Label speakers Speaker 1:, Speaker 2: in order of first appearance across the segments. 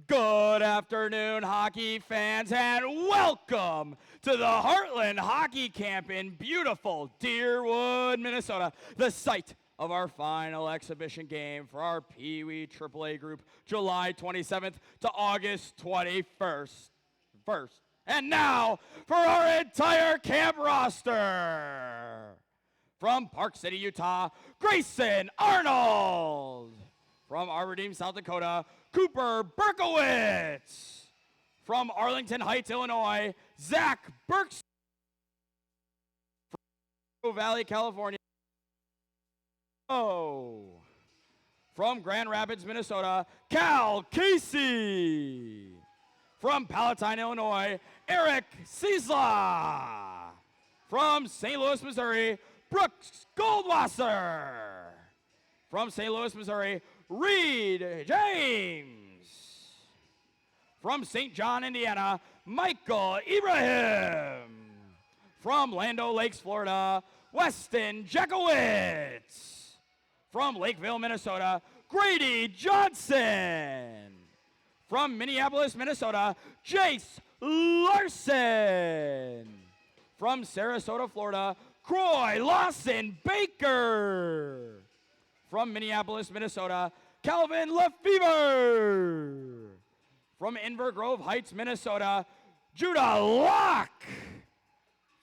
Speaker 1: Good afternoon, hockey fans, and welcome to the Heartland Hockey Camp in beautiful Deerwood, Minnesota, the site of our final exhibition game for our Peewee AAA group, July 27th to August 21st. And now for our entire camp roster. From Park City, Utah, Grayson Arnold. From Aberdeen, South Dakota, Cooper Berkowitz. From Arlington Heights, Illinois, Zach Burks. From Valley, California. From Grand Rapids, Minnesota, Cal Casey. From Palatine, Illinois, Eric Ciesla. From St. Louis, Missouri, Brooks Goldwasser. From St. Louis, Missouri, Reed James. From St. John, Indiana, Michael Ibrahim. From Lando Lakes, Florida, Weston Jackowitz. From Lakeville, Minnesota, Grady Johnson. From Minneapolis, Minnesota, Jace Larson. From Sarasota, Florida, Croy Lawson Baker. From Minneapolis, Minnesota, Calvin Lefevre. From Inver Grove Heights, Minnesota, Judah Locke.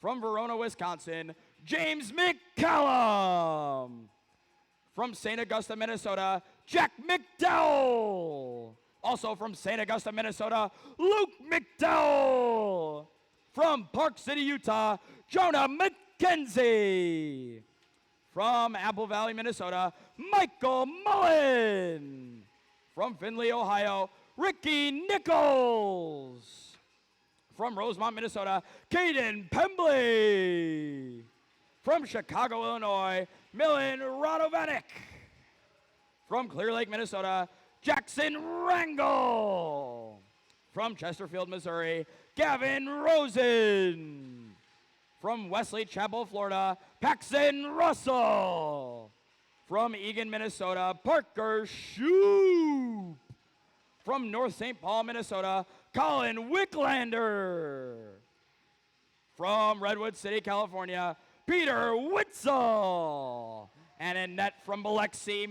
Speaker 1: From Verona, Wisconsin, James McCallum. From St. Augusta, Minnesota, Jack McDowell. Also from St. Augusta, Minnesota, Luke McDowell. From Park City, Utah, Jonah McKenzie. From Apple Valley, Minnesota, Michael Mullen. From Findlay, Ohio, Ricky Nichols. From Rosemont, Minnesota, Caden Pembley. From Chicago, Illinois, Milan Radovanek. From Clear Lake, Minnesota, Jackson Rangel. From Chesterfield, Missouri, Gavin Rosen. From Wesley Chapel, Florida, Paxton Russell. From Eagan, Minnesota, Parker Shoup. From North St. Paul, Minnesota, Colin Wicklander. From Redwood City, California, Peter Witzel. And in net from Biloxi,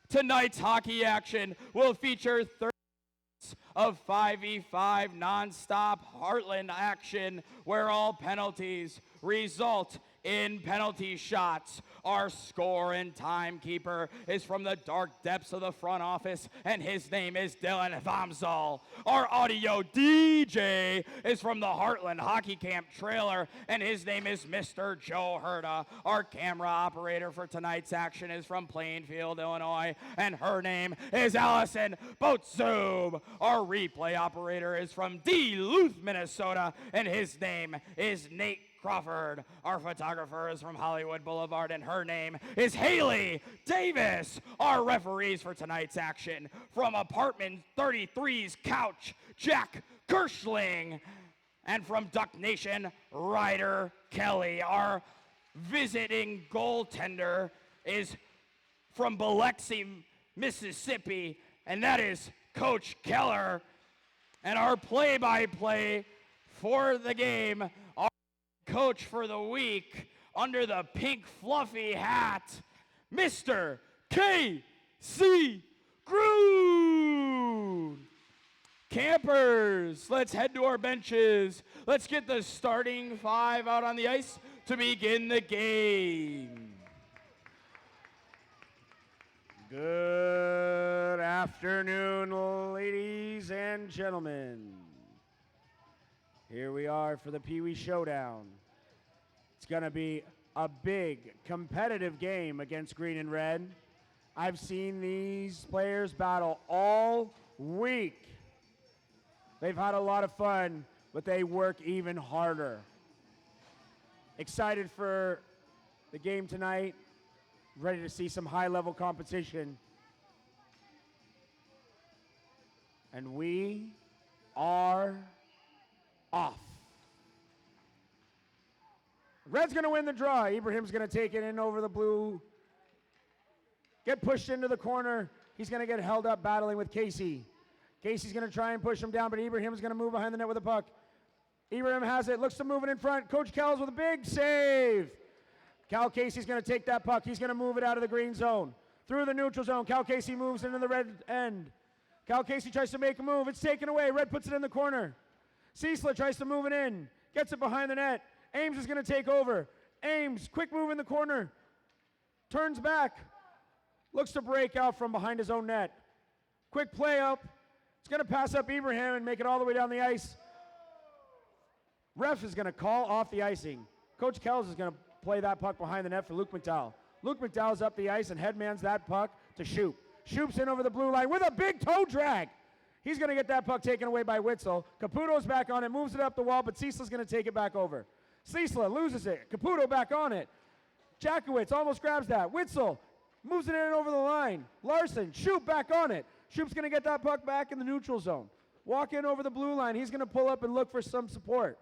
Speaker 1: Tonight's hockey action will feature 30 minutes of 5v5 nonstop Heartland action where all penalties result in penalty shots. Our score and timekeeper is from the dark depths of the front office, and his name is Dylan Vamsal. Our audio DJ is from the Heartland Hockey Camp trailer, and his name is Mr. Joe Herda. Our camera operator for tonight's action is from Plainfield, Illinois, and her name is Allison Boatzub. Our replay operator is from Duluth, Minnesota, and his name is Nate Crawford. Our photographer is from Hollywood Boulevard, and her name is Haley Davis. Our referees for tonight's action from Apartment 33's couch, Jack Kirschling. And from Duck Nation, Ryder Kelly. Our visiting goaltender is from Biloxi, Mississippi, and that is Coach Keller. And our play-by-play for the game, our coach for the week, under the pink fluffy hat, Mr. K.C. Groon. Campers, let's head to our benches. Let's get the starting five out on the ice to begin the game.
Speaker 2: Good afternoon, ladies and gentlemen. Here we are for the Peewee Showdown. It's going to be a big competitive game against Green and Red. I've seen these players battle all week. They've had a lot of fun, but they work even harder. Excited for the game tonight. Ready to see some high-level competition. And we are off. Red's going to win the draw. Ibrahim's going to take it in over the blue get pushed into the corner. He's going to get held up battling with Casey. Casey's going to try and push him down, but Ibrahim's going to move behind the net with the puck. Ibrahim has it, looks to move it in front. Coach Kells with a big save. Cal Casey's going to take that puck. He's going to move it out of the green zone. Through the neutral zone, Cal Casey moves into the red end. Cal Casey tries to make a move. It's taken away. Red puts it in the corner. Ciesla tries to move it in. Gets it behind the net. Ames is going to take over. Ames, quick move in the corner. Turns back. Looks to break out from behind his own net. Quick play up. It's going to pass up Ibrahim and make it all the way down the ice. Ref is going to call off the icing. Coach Kells is going to play that puck behind the net for Luke McDowell. Luke McDowell's up the ice and headmans that puck to Shoop. Shoop's in over the blue line with a big toe drag. He's going to get that puck taken away by Witzel. Caputo's back on it, moves it up the wall, but Ciesla's going to take it back over. Ciesla loses it. Caputo back on it. Jackowitz almost grabs that. Witzel moves it in over the line. Larson, Shoop back on it. Shoop's going to get that puck back in the neutral zone. Walk in over the blue line. He's going to pull up and look for some support.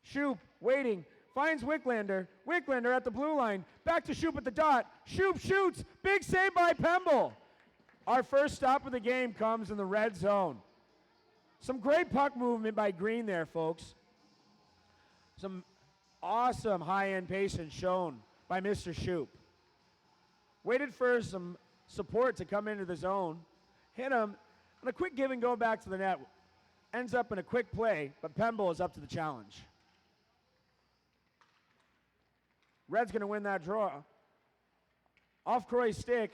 Speaker 2: Shoop waiting. Finds Wicklander. Wicklander at the blue line. Back to Shoop at the dot. Shoop shoots. Big save by Pemble. Our first stop of the game comes in the red zone. Some great puck movement by Green there, folks. Some awesome high-end patience shown by Mr. Shoop. Waited for some support to come into the zone. Hit him. And a quick give and go back to the net. Ends up in a quick play, but Pemble is up to the challenge. Red's going to win that draw. Off Croy's stick.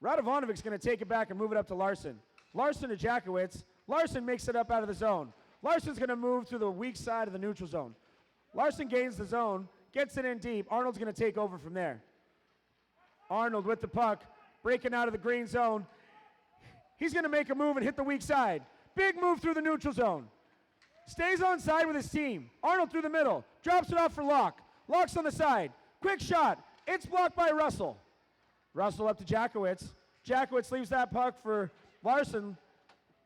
Speaker 2: Radovanovic's going to take it back and move it up to Larson. Larson to Jackowitz. Larson makes it up out of the zone. Larson's going to move to the weak side of the neutral zone. Larson gains the zone, gets it in deep. Arnold's going to take over from there. Arnold with the puck, breaking out of the green zone. He's going to make a move and hit the weak side. Big move through the neutral zone. Stays on side with his team. Arnold through the middle. Drops it off for Locke. Locke's on the side. Quick shot. It's blocked by Russell. Russell up to Jackowitz. Jackowitz leaves that puck for Larson.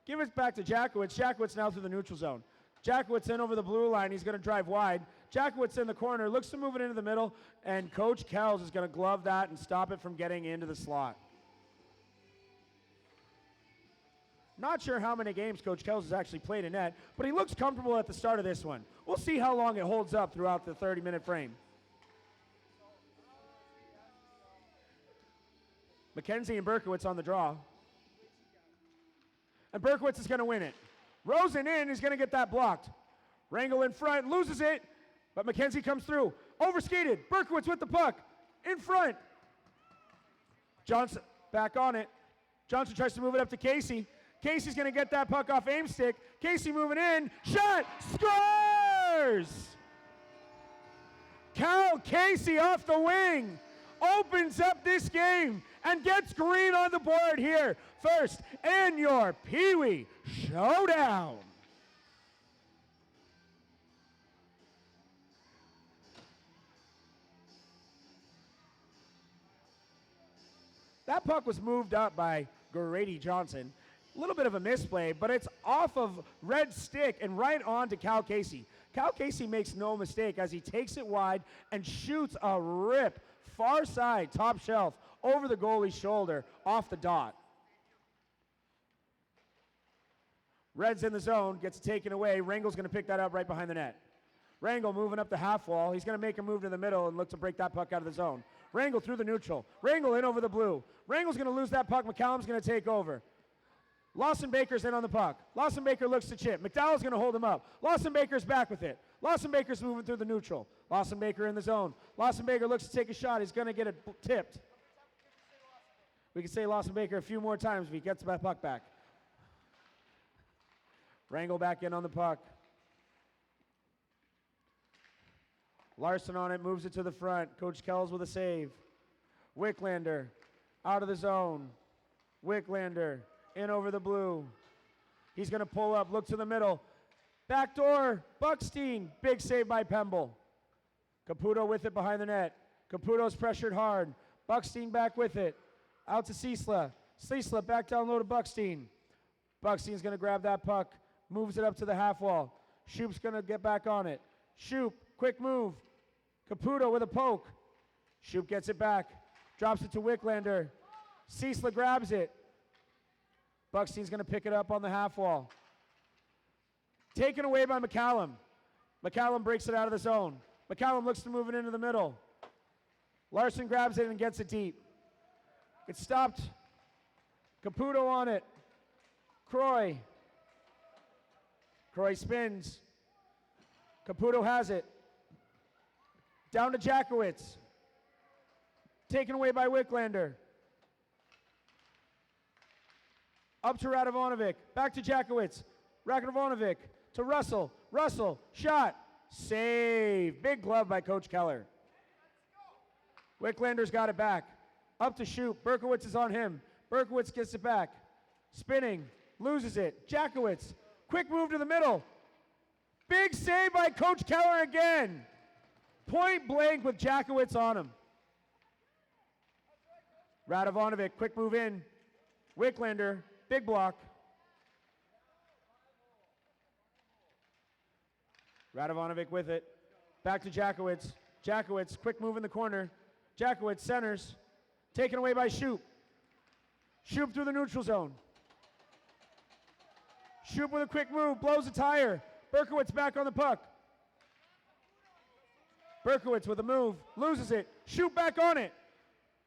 Speaker 2: Give it back to Jackowitz. Jackowitz now through the neutral zone. Jackowitz in over the blue line. He's going to drive wide. Jackowitz in the corner. Looks to move it into the middle. And Coach Kells is going to glove that and stop it from getting into the slot. Not sure how many games Coach Kells has actually played in net, but he looks comfortable at the start of this one. We'll see how long it holds up throughout the 30-minute frame. McKenzie and Berkowitz on the draw. And Berkowitz is going to win it. Rosen in, he's going to get that blocked. Rangel in front, loses it, but McKenzie comes through. Overskated, Berkowitz with the puck, in front. Johnson back on it. Johnson tries to move it up to Casey. Casey's going to get that puck off aim stick. Casey moving in, shot, scores! Cal Casey off the wing opens up this game and gets Green on the board here. First in your Peewee Showdown. That puck was moved up by Grady Johnson. A little bit of a misplay, but it's off of Red's stick and right on to Cal Casey. Cal Casey makes no mistake as he takes it wide and shoots a rip far side, top shelf, over the goalie's shoulder, off the dot. Red's in the zone, gets it taken away. Rangel's going to pick that up right behind the net. Rangel moving up the half wall. He's going to make a move to the middle and look to break that puck out of the zone. Rangel through the neutral. Rangel in over the blue. Rangel's going to lose that puck. McCallum's going to take over. Lawson Baker's in on the puck. Lawson Baker looks to chip. McDowell's going to hold him up. Lawson Baker's back with it. Lawson Baker's moving through the neutral. Lawson Baker in the zone. Lawson Baker looks to take a shot. He's going to get it tipped. We can say Lawson Baker a few more times if he gets that puck back. Rangel back in on the puck. Larson on it, moves it to the front. Coach Kells with a save. Wicklander out of the zone. Wicklander in over the blue. He's going to pull up, look to the middle. Backdoor, Buckstein. Big save by Pemble. Caputo with it behind the net. Caputo's pressured hard. Buckstein back with it. Out to Ciesla. Ciesla back down low to Buckstein. Buckstein's going to grab that puck. Moves it up to the half wall. Shoop's going to get back on it. Shoop, quick move. Caputo with a poke. Shoop gets it back. Drops it to Wicklander. Ciesla grabs it. Buckstein's going to pick it up on the half wall. Taken away by McCallum. McCallum breaks it out of the zone. McCallum looks to move it into the middle. Larson grabs it and gets it deep. It's stopped. Caputo on it. Croy. Croy spins. Caputo has it. Down to Jackowitz. Taken away by Wicklander. Up to Radovanovic. Back to Jackowitz. Radovanovic to Russell. Russell, shot. Save. Big glove by Coach Keller. Wicklander's got it back. Up to shoot. Berkowitz is on him. Berkowitz gets it back. Spinning. Loses it. Jackowitz. Quick move to the middle. Big save by Coach Keller again. Point blank with Jackowitz on him. Radovanovic, quick move in. Wicklander, big block. Radovanovic with it. Back to Jackowitz. Jackowitz, quick move in the corner. Jackowitz centers. Taken away by Shoop. Shoop through the neutral zone. Shoop with a quick move, blows a tire. Berkowitz back on the puck. Berkowitz with a move, loses it. Shoop back on it.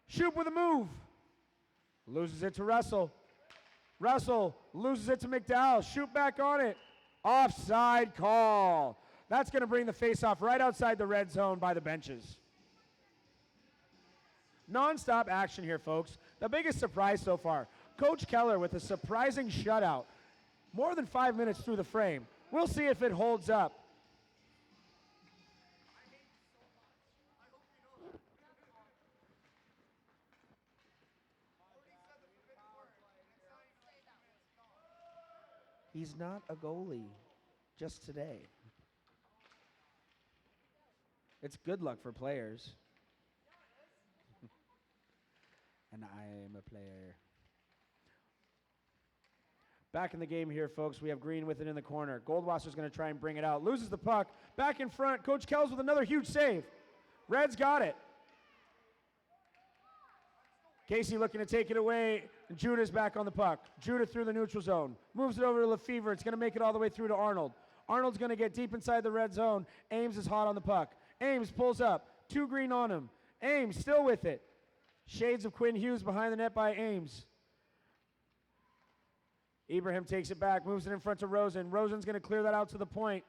Speaker 2: Shoop with a move. Loses it to Russell. Russell loses it to McDowell. Shoop back on it. Offside call. That's going to bring the faceoff right outside the red zone by the benches. Non-stop action here, folks. The biggest surprise so far. Coach Keller with a surprising shutout. More than 5 minutes through the frame. We'll see if it holds up. He's not a goalie, just today. It's good luck for players. And I am a player. Back in the game here, folks. We have Green with it in the corner. Goldwasser's going to try and bring it out. Loses the puck. Back in front. Coach Kells with another huge save. Reds got it. Casey looking to take it away. And Judah's back on the puck. Judah through the neutral zone. Moves it over to Lefevre. It's going to make it all the way through to Arnold. Arnold's going to get deep inside the red zone. Ames is hot on the puck. Ames pulls up. 2 Green on him. Ames still with it. Shades of Quinn Hughes behind the net by Ames. Ibrahim takes it back, moves it in front to Rosen. Rosen's going to clear that out to the point.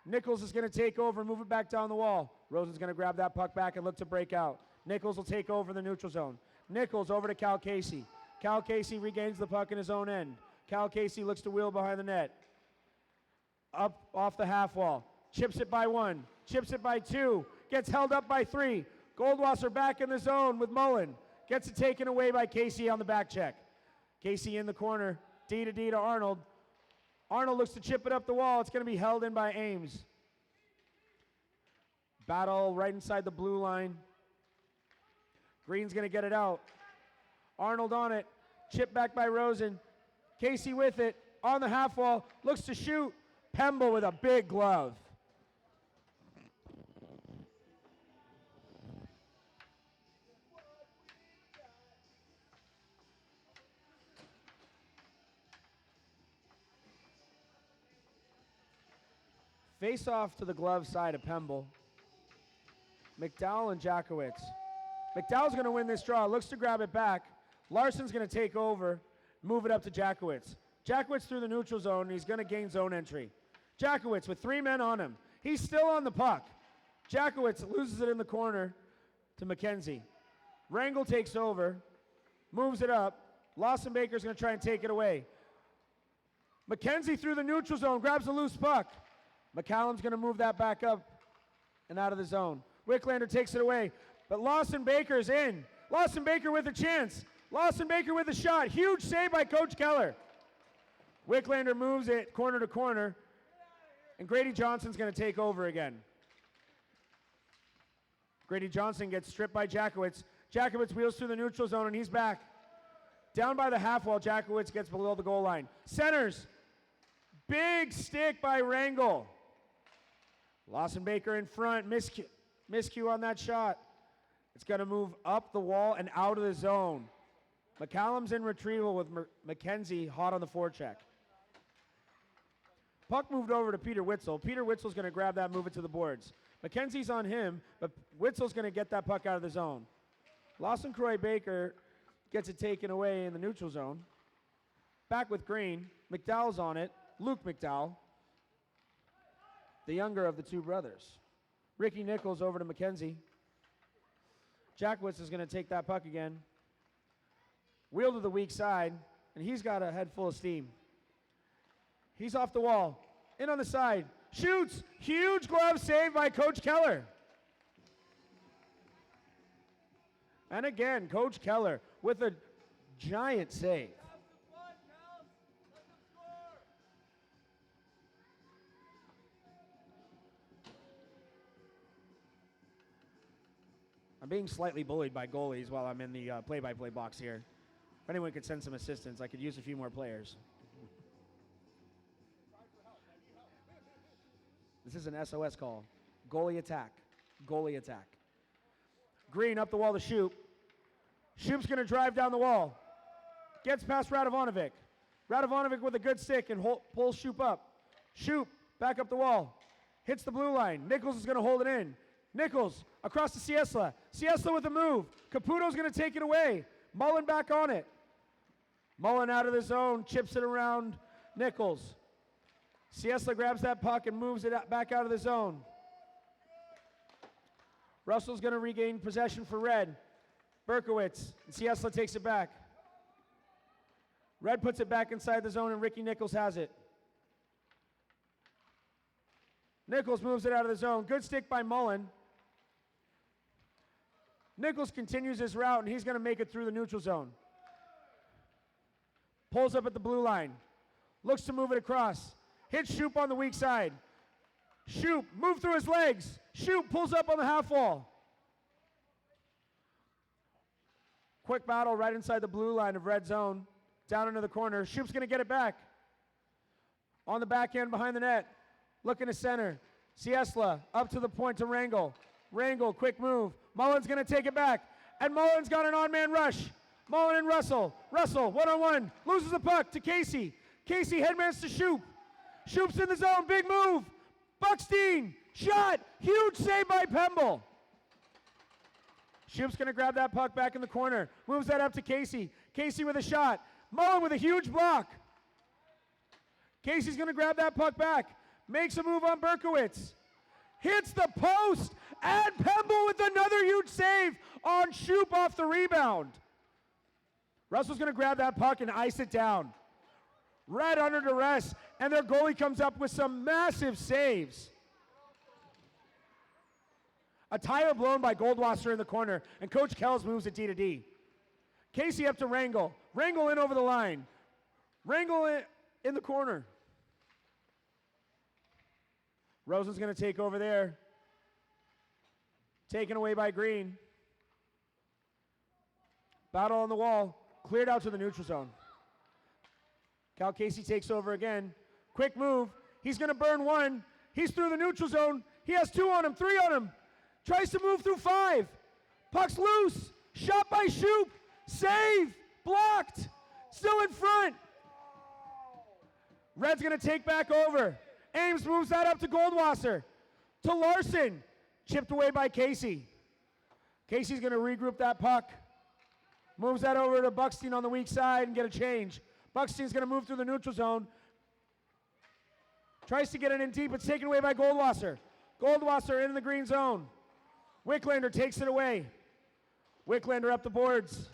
Speaker 2: Nichols is going to take over and move it back down the wall. Rosen's going to grab that puck back and look to break out. Nichols will take over the neutral zone. Nichols over to Cal Casey. Cal Casey regains the puck in his own end. Cal Casey looks to wheel behind the net. Up off the half wall. Chips it by 1. Chips it by 2. Gets held up by 3. Goldwasser back in the zone with Mullen. Gets it taken away by Casey on the back check. Casey in the corner. D to Arnold. Arnold looks to chip it up the wall. It's going to be held in by Ames. Battle right inside the blue line. Green's going to get it out. Arnold on it. Chip back by Rosen. Casey with it. On the half wall. Looks to shoot. Pemble with a big glove. Face off to the glove side of Pemble. McDowell and Jackowitz. McDowell's going to win this draw. Looks to grab it back. Larson's going to take over, move it up to Jackowitz. Jackowitz through the neutral zone, and he's going to gain zone entry. Jackowitz with 3 men on him. He's still on the puck. Jackowitz loses it in the corner to McKenzie. Rangel takes over, moves it up. Lawson Baker's going to try and take it away. McKenzie through the neutral zone, grabs a loose puck. McCallum's going to move that back up and out of the zone. Wicklander takes it away, but Lawson Baker's in. Lawson Baker with a chance. Lawson Baker with a shot. Huge save by Coach Keller. Wicklander moves it corner to corner, and Grady Johnson's going to take over again. Grady Johnson gets stripped by Jackowitz. Jackowitz wheels through the neutral zone, and he's back. Down by the half wall, Jackowitz gets below the goal line. Centers. Big stick by Rangel. Lawson Baker in front. Miscue on that shot. It's going to move up the wall and out of the zone. McCallum's in retrieval with McKenzie hot on the forecheck. Puck moved over to Peter Witzel. Peter Witzel's going to grab that, move it to the boards. McKenzie's on him, but Witzel's going to get that puck out of the zone. Lawson Croy Baker gets it taken away in the neutral zone. Back with Green. McDowell's on it. Luke McDowell, the younger of the two brothers. Ricky Nichols over to McKenzie. Jackwitz is going to take that puck again. Wheel to the weak side, and he's got a head full of steam. He's off the wall. In on the side. Shoots. Huge glove save by Coach Keller. And again, Coach Keller with a giant save. I'm being slightly bullied by goalies while I'm in the play-by-play box here. If anyone could send some assistance, I could use a few more players. This is an SOS call. Goalie attack. Goalie attack. Green up the wall to Shoop. Shoop's going to drive down the wall. Gets past Radovanovic. Radovanovic with a good stick and pulls Shoop up. Shoop back up the wall. Hits the blue line. Nichols is going to hold it in. Nichols across to Ciesla. Ciesla with a move. Caputo's going to take it away. Mullen back on it. Mullen out of the zone. Chips it around Nichols. Ciesla grabs that puck and moves it back out of the zone. Russell's going to regain possession for Red. Berkowitz. And Ciesla takes it back. Red puts it back inside the zone and Ricky Nichols has it. Nichols moves it out of the zone. Good stick by Mullen. Nichols continues his route and he's going to make it through the neutral zone. Pulls up at the blue line. Looks to move it across. Hits Shoop on the weak side. Shoop, move through his legs. Shoop pulls up on the half wall. Quick battle right inside the blue line of red zone. Down into the corner. Shoop's going to get it back. On the back end behind the net. Looking to center. Ciesla up to the point to Rangel. Rangel, quick move. Mullen's going to take it back. And Mullen's got an on-man rush. Mullen and Russell. Russell, one-on-one. Loses the puck to Casey. Casey headmans to Shoop. Shoop's in the zone. Big move. Buckstein. Shot. Huge save by Pemble. Shoop's going to grab that puck back in the corner. Moves that up to Casey. Casey with a shot. Mullen with a huge block. Casey's going to grab that puck back. Makes a move on Berkowitz. Hits the post. And Pemble with another huge save on Shoop off the rebound. Russell's going to grab that puck and ice it down. Red under duress, and their goalie comes up with some massive saves. A tire blown by Goldwasser in the corner, and Coach Kells moves it D-to-D. Casey up to Rangel. Rangel in over the line. Rangel in the corner. Rosen's going to take over there. Taken away by Green. Battle on the wall. Cleared out to the neutral zone. Cal Casey takes over again. Quick move. He's going to burn one. He's through the neutral zone. He has 2 on him, 3 on him. Tries to move through 5. Puck's loose. Shot by Shoop. Save. Blocked. Still in front. Red's going to take back over. Ames moves that up to Goldwasser. To Larson. Chipped away by Casey. Casey's going to regroup that puck. Moves that over to Buckstein on the weak side and get a change. Buckstein's going to move through the neutral zone. Tries to get it in deep. It's taken away by Goldwasser. Goldwasser in the green zone. Wicklander takes it away. Wicklander up the boards.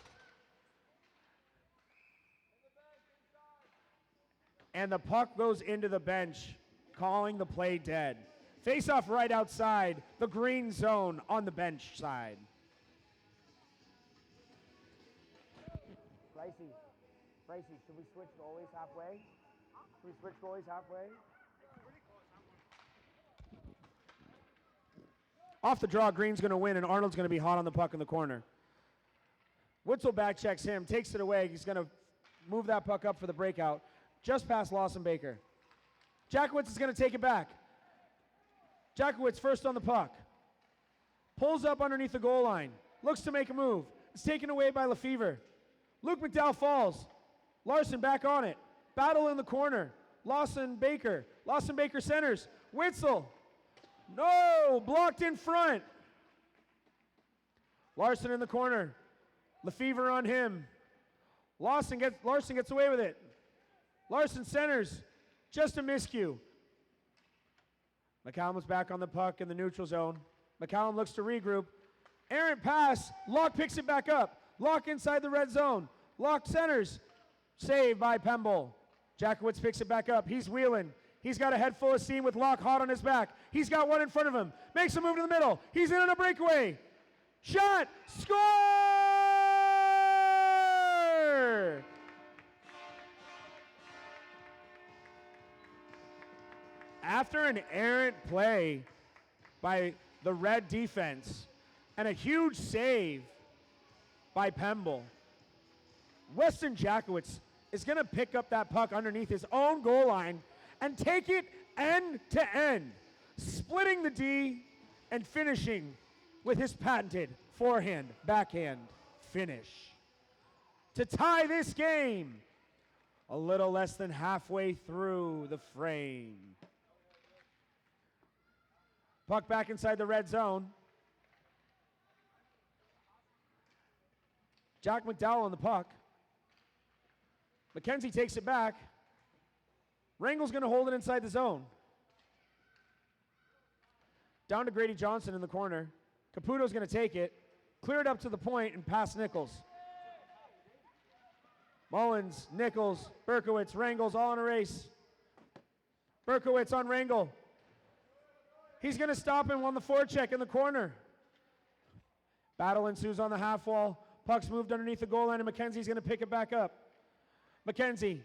Speaker 2: And the puck goes into the bench, calling the play dead. Face-off right outside the green zone on the bench side. Pricey, should we switch goalies halfway? Should we switch goalies halfway? Off the draw, Green's going to win, and Arnold's going to be hot on the puck in the corner. Witzel back checks him, takes it away. He's going to move that puck up for the breakout, just past Lawson Baker. Jackowitz is going to take it back. Jackowitz first on the puck. Pulls up underneath the goal line. looks to make a move. It's taken away by Lefevre. Luke McDowell falls. Larson back on it. Battle in the corner. Lawson Baker centers. Witzel. No, blocked in front. Larson in the corner. Lefevre on him. Larson gets away with it. Larson centers. Just a miscue. McCallum is back on the puck in the neutral zone. McCallum looks to regroup. Errant pass. Locke picks it back up. Locke inside the red zone. Locke centers. Saved by Pemble. Jackowitz picks it back up. He's wheeling. He's got a head full of steam with Locke hot on his back. He's got one in front of him. Makes a move to the middle. He's in on a breakaway. Shot. Score! After an errant play by the red defense and a huge save by Pemble, Weston Jackowitz is going to pick up that puck underneath his own goal line and take it end to end, splitting the D and finishing with his patented forehand, backhand finish to tie this game a little less than halfway through the frame. Puck back inside the red zone. Jack McDowell on the puck. McKenzie takes it back. Rangel's going to hold it inside the zone. Down to Grady Johnson in the corner. Caputo's going to take it, clear it up to the point, and pass Nichols. Mullins, Nichols, Berkowitz, Rangels all in a race. Berkowitz on Rangel. He's going to stop him on the forecheck in the corner. Battle ensues on the half wall. Puck's moved underneath the goal line, and McKenzie's going to pick it back up. McKenzie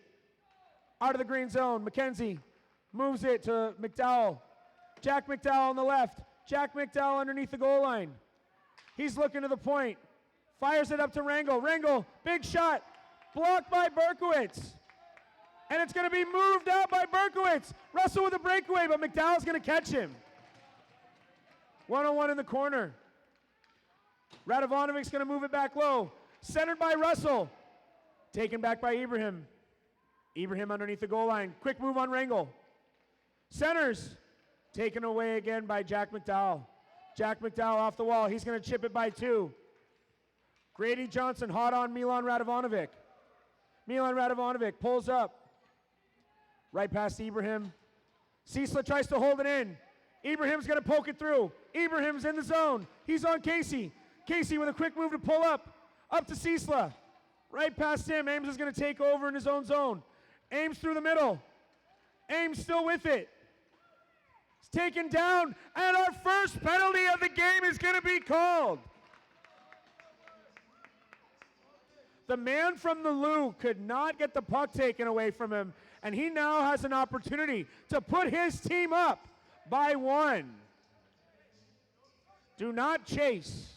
Speaker 2: out of the green zone. McKenzie moves it to McDowell. Jack McDowell on the left. Jack McDowell underneath the goal line. He's looking to the point. Fires it up to Rangel. Rangel, big shot. Blocked by Berkowitz. And it's going to be moved out by Berkowitz. Russell with a breakaway, but McDowell's going to catch him. One-on-one in the corner. Radovanovic's going to move it back low. Centered by Russell. Taken back by Ibrahim. Ibrahim underneath the goal line. Quick move on Rangel. Centers. Taken away again by Jack McDowell. Jack McDowell off the wall. He's going to chip it by 2. Grady Johnson hot on Milan Radovanovic. Milan Radovanovic pulls up. Right past Ibrahim. Cicela tries to hold it in. Ibrahim's going to poke it through. Ibrahim's in the zone. He's on Casey. Casey with a quick move to pull up. Up to Cicela. Right past him. Ames is going to take over in his own zone. Ames through the middle. Ames still with it. It's taken down. And our first penalty of the game is going to be called. The man from the Lou could not get the puck taken away from him. And he now has an opportunity to put his team up by 1. Do not chase.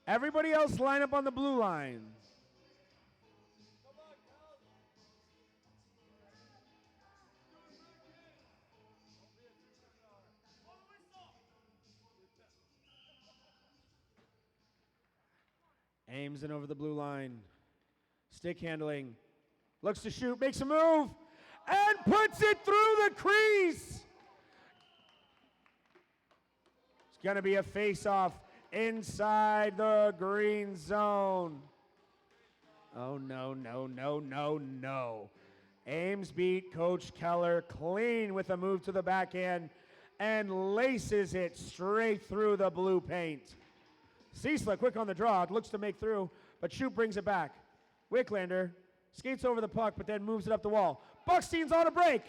Speaker 2: Everybody else line up on the blue line. Ames in over the blue line. Stick handling. Looks to shoot, makes a move, and puts it through the crease. It's going to be a face-off inside the green zone. Oh, no, no, no, no, no. Ames beat Coach Keller clean with a move to the backhand and laces it straight through the blue paint. Cicela quick on the draw, looks to make through, but Shoup brings it back. Wicklander skates over the puck, but then moves it up the wall. Buckstein's on a break.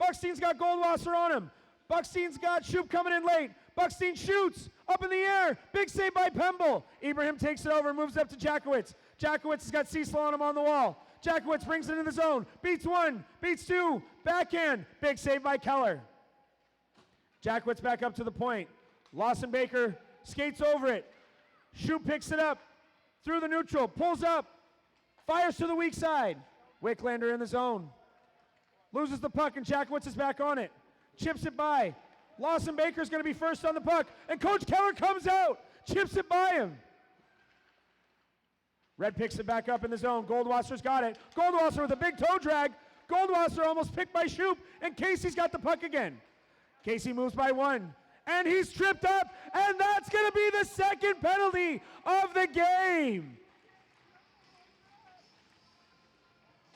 Speaker 2: Buckstein's got Goldwasser on him. Buckstein's got Shoup coming in late. Buckstein shoots up in the air. Big save by Pemble. Ibrahim takes it over, moves up to Jackowitz. Jackowitz has got Cicela on him on the wall. Jackowitz brings it in the zone. Beats 1, beats 2, backhand. Big save by Keller. Jackowitz back up to the point. Lawson Baker skates over it. Shoup picks it up through the neutral, pulls up, fires to the weak side. Wicklander in the zone. Loses the puck and Jackowitz is back on it. Chips it by. Lawson Baker's going to be first on the puck, and Coach Keller comes out, chips it by him. Red picks it back up in the zone. Goldwasser's got it. Goldwasser with a big toe drag. Goldwasser almost picked by Shoup, and Casey's got the puck again. Casey moves by one, and he's tripped up, and that's going to be the second penalty of the game.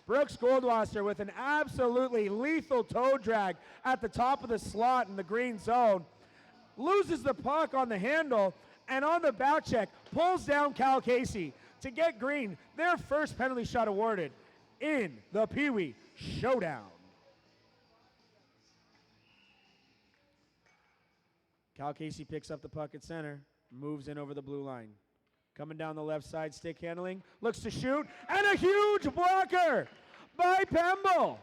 Speaker 2: Brooks Goldwasser with an absolutely lethal toe drag at the top of the slot in the green zone. Loses the puck on the handle, and on the back check, pulls down Cal Casey to get Green their first penalty shot awarded in the Peewee Showdown. Cal Casey picks up the puck at center, moves in over the blue line. Coming down the left side, stick handling, looks to shoot, and a huge blocker by Pemble.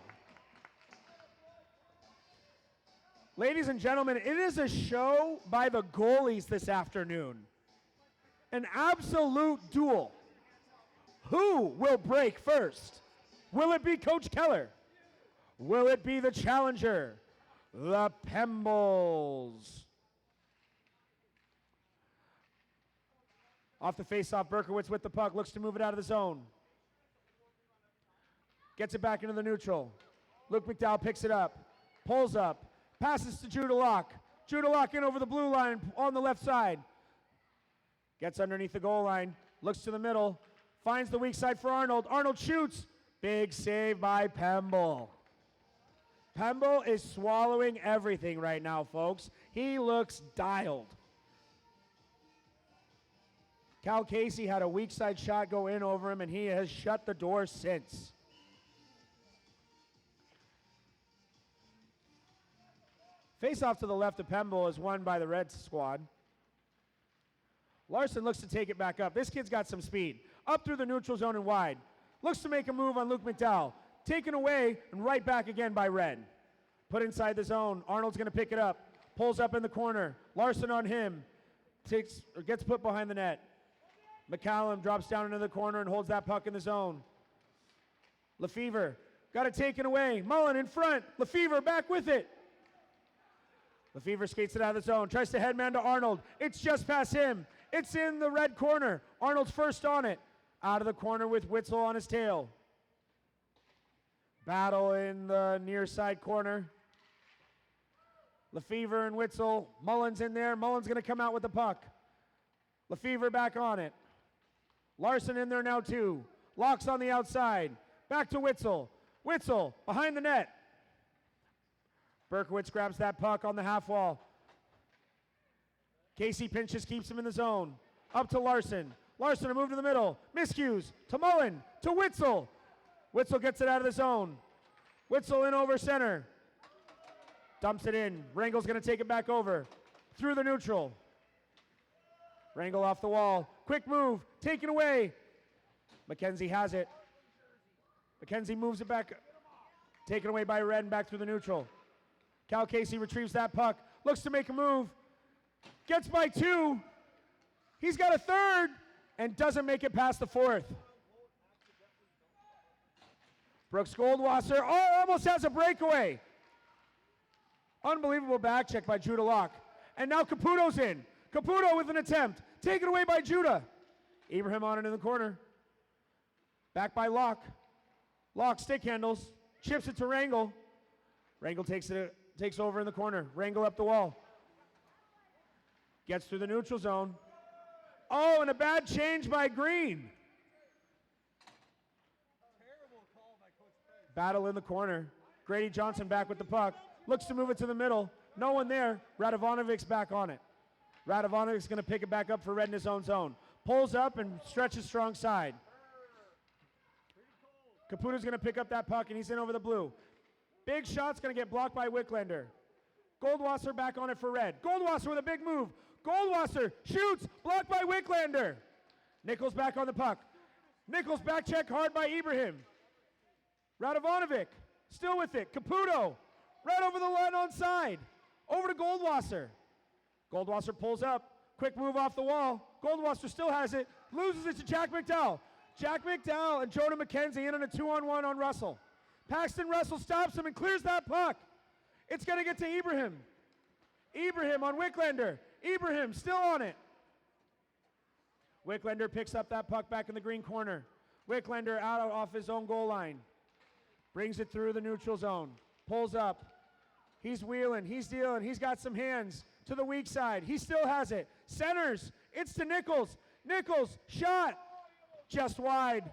Speaker 2: Ladies and gentlemen, it is a show by the goalies this afternoon. An absolute duel. Who will break first? Will it be Coach Keller? Will it be the challenger, the Pembles? Off the faceoff, Berkowitz with the puck, looks to move it out of the zone. Gets it back into the neutral. Luke McDowell picks it up, pulls up, passes to Judah Locke. Judah Locke in over the blue line on the left side. Gets underneath the goal line, looks to the middle, finds the weak side for Arnold. Arnold shoots. Big save by Pemble. Pemble is swallowing everything right now, folks. He looks dialed. Cal Casey had a weak side shot go in over him, and he has shut the door since. Face off to the left of Pemble is won by the Red squad. Larson looks to take it back up. This kid's got some speed. Up through the neutral zone and wide. Looks to make a move on Luke McDowell. Taken away and right back again by Red. Put inside the zone. Arnold's going to pick it up. Pulls up in the corner. Larson on him. Gets put behind the net. McCallum drops down into the corner and holds that puck in the zone. Lefevre got it taken away. Mullen in front. Lefevre back with it. Lefevre skates it out of the zone. Tries to headman to Arnold. It's just past him. It's in the red corner. Arnold's first on it. Out of the corner with Witzel on his tail. Battle in the near side corner. Lefevre and Witzel. Mullen's in there. Mullen's going to come out with the puck. Lefevre back on it. Larson in there now too. Locks on the outside. Back to Witzel. Witzel behind the net. Berkowitz grabs that puck on the half wall. Casey pinches, keeps him in the zone. Up to Larson. Larson a move to the middle. Miscues to Mullen, to Witzel. Witzel gets it out of the zone. Witzel in over center. Dumps it in. Rangel's going to take it back over. Through the neutral. Rangel off the wall. Quick move. Taken away. McKenzie has it. McKenzie moves it back. Taken away by Red and back through the neutral. Cal Casey retrieves that puck. Looks to make a move. Gets by two. He's got a third and doesn't make it past the fourth. Brooks Goldwasser almost has a breakaway. Unbelievable back check by Judah Locke. And now Caputo's in. Caputo with an attempt. Taken away by Judah. Ibrahim on it in the corner. Back by Locke. Locke stick handles. Chips it to Rangel. Rangel takes over in the corner. Rangel up the wall. Gets through the neutral zone. Oh, and a bad change by Green. Battle in the corner. Grady Johnson back with the puck. Looks to move it to the middle. No one there. Radovanovic's back on it. Radovanovic's going to pick it back up for Red in his own zone. Pulls up and stretches strong side. Caputo's going to pick up that puck, and he's in over the blue. Big shot's going to get blocked by Wicklander. Goldwasser back on it for Red. Goldwasser with a big move. Goldwasser shoots, blocked by Wicklander. Nichols back on the puck. Nichols back check hard by Ibrahim. Radovanovic still with it. Caputo right over the line on side. Over to Goldwasser. Goldwasser pulls up. Quick move off the wall. Goldwasser still has it. Loses it to Jack McDowell. Jack McDowell and Jordan McKenzie in on a 2-on-1 on Russell. Paxton Russell stops him and clears that puck. It's going to get to Ibrahim. Ibrahim on Wicklander. Ibrahim still on it. Wicklander picks up that puck back in the green corner. Wicklander out off his own goal line. Brings it through the neutral zone. Pulls up. He's wheeling. He's dealing. He's got some hands to the weak side. He still has it. Centers. It's to Nichols. Nichols, shot. Just wide.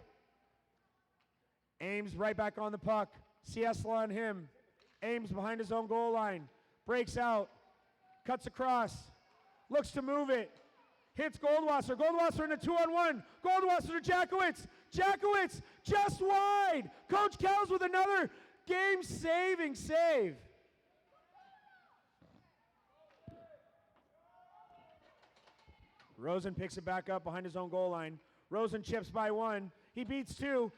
Speaker 2: Ames right back on the puck. Ciesla on him. Ames behind his own goal line. Breaks out. Cuts across. Looks to move it. Hits Goldwasser. Goldwasser in a 2-on-1. Goldwasser to Jackowitz. Jackowitz just wide. Coach Kells with another game-saving save. Rosen picks it back up behind his own goal line. Rosen chips by one. He beats two.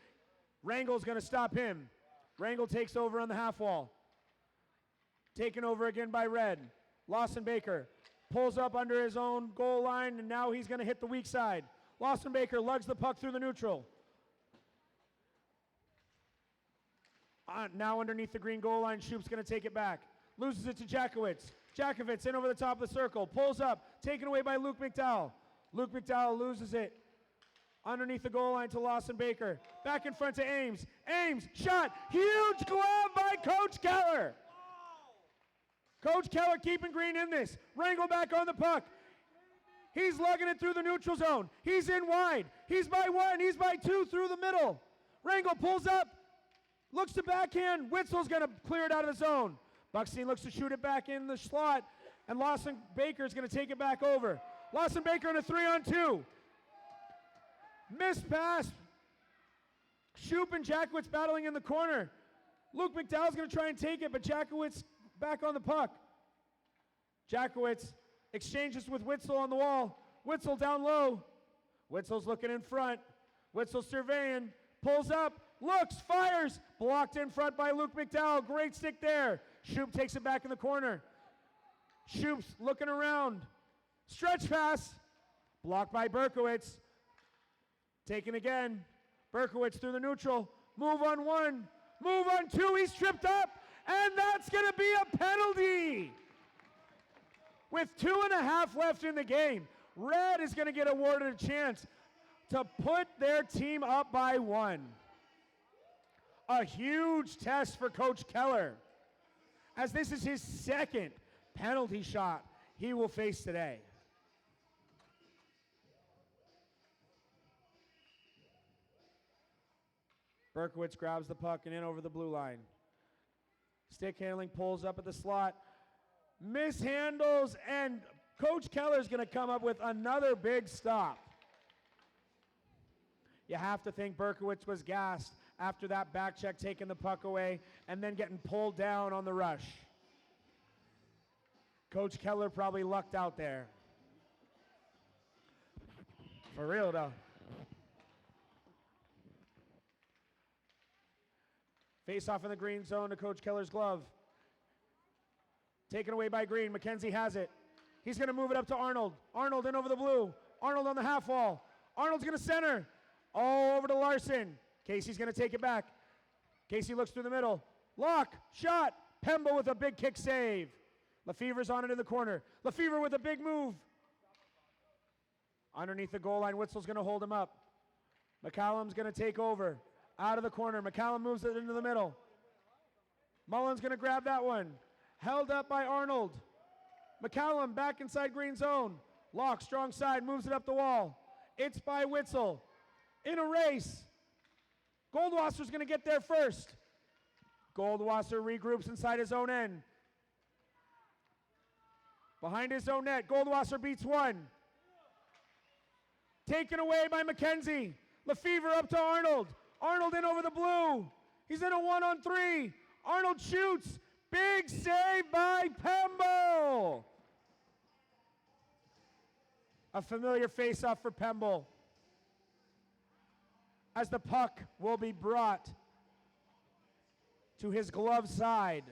Speaker 2: Rangel's going to stop him. Rangel takes over on the half wall. Taken over again by Red. Lawson Baker pulls up under his own goal line, and now he's going to hit the weak side. Lawson Baker lugs the puck through the neutral. Now underneath the green goal line, Shoop's going to take it back. Loses it to Jackowitz. Jackowitz in over the top of the circle. Pulls up. Taken away by Luke McDowell. Luke McDowell loses it. Underneath the goal line to Lawson Baker. Back in front to Ames. Ames, shot. Huge glove by Coach Keller. Coach Keller keeping Green in this. Rangel back on the puck. He's lugging it through the neutral zone. He's in wide. He's by one. He's by two through the middle. Rangel pulls up. Looks to backhand. Witzel's going to clear it out of the zone. Buckstein looks to shoot it back in the slot. And Lawson Baker is going to take it back over. Lawson Baker in a 3-on-2. Missed pass. Shoop and Jackowitz battling in the corner. Luke McDowell's going to try and take it, but Jackowitz back on the puck. Jackowitz exchanges with Witzel on the wall. Witzel down low. Witzel's looking in front. Witzel surveying. Pulls up. Looks. Fires. Blocked in front by Luke McDowell. Great stick there. Shoop takes it back in the corner. Shoop's looking around. Stretch pass. Blocked by Berkowitz. Taken again. Berkowitz through the neutral. Move on one. Move on two. He's tripped up. And that's going to be a penalty. With 2.5 left in the game, Red is going to get awarded a chance to put their team up by one. A huge test for Coach Keller, as this is his second penalty shot he will face today. Berkowitz grabs the puck and in over the blue line. Stick handling, pulls up at the slot, mishandles, and Coach Keller's going to come up with another big stop. You have to think Berkowitz was gassed after that back check, taking the puck away, and then getting pulled down on the rush. Coach Keller probably lucked out there. For real, though. Face off in the green zone to Coach Keller's glove. Taken away by Green. McKenzie has it. He's going to move it up to Arnold. Arnold in over the blue. Arnold on the half wall. Arnold's going to center. Oh, over to Larson. Casey's going to take it back. Casey looks through the middle. Lock. Shot. Pembo with a big kick save. Lefevre's on it in the corner. Lefevre with a big move. Underneath the goal line, Witzel's going to hold him up. McCallum's going to take over. Out of the corner. McCallum moves it into the middle. Mullen's going to grab that one. Held up by Arnold. McCallum back inside green zone. Locke, strong side, moves it up the wall. It's by Witzel. In a race. Goldwasser's going to get there first. Goldwasser regroups inside his own end. Behind his own net, Goldwasser beats one. Taken away by McKenzie. Lefevre up to Arnold. Arnold in over the blue. He's in a 1-on-3. Arnold shoots. Big save by Pembo. A familiar face-off for Pembo, as the puck will be brought to his glove side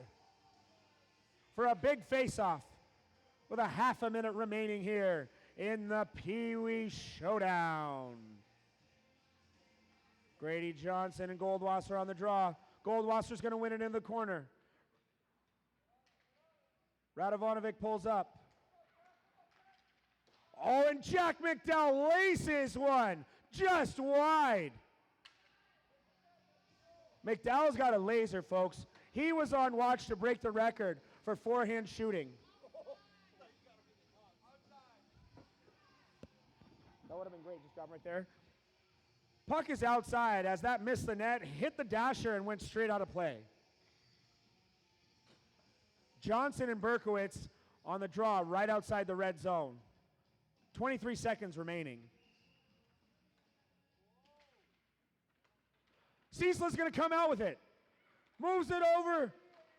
Speaker 2: for a big face-off with a half a minute remaining here in the Peewee Showdown. Grady Johnson and Goldwasser on the draw. Goldwasser's going to win it in the corner. Radovanovic pulls up. Oh, and Jack McDowell laces one just wide. McDowell's got a laser, folks. He was on watch to break the record for forehand shooting. That would have been great. Just drop right there. Puck is outside as that missed the net, hit the dasher, and went straight out of play. Johnson and Berkowitz on the draw right outside the red zone. 23 seconds remaining. Ciesla's going to come out with it. Moves it over.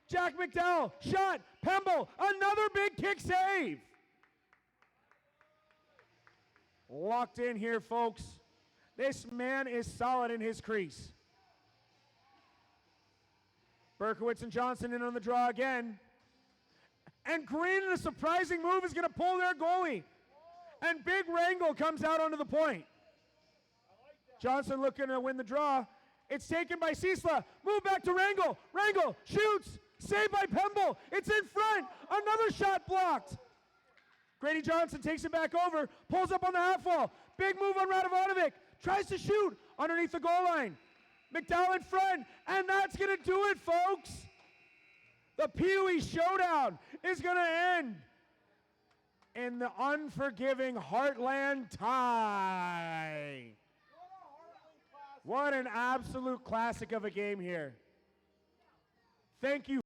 Speaker 2: Jack McDowell, shot. Pemble, another big kick save. Locked in here, folks. This man is solid in his crease. Berkowitz and Johnson in on the draw again. And Green, in a surprising move, is going to pull their goalie. And Big Rangel comes out onto the point. Johnson looking to win the draw. It's taken by Ciesla. Move back to Rangel. Rangel shoots. Saved by Pemble. It's in front. Another shot blocked. Grady Johnson takes it back over. Pulls up on the half wall. Big move on Radovanovic. Tries to shoot underneath the goal line. McDowell in front. And that's going to do it, folks. The Peewee showdown is going to end in the unforgiving Heartland tie. What an absolute classic of a game here. Thank you.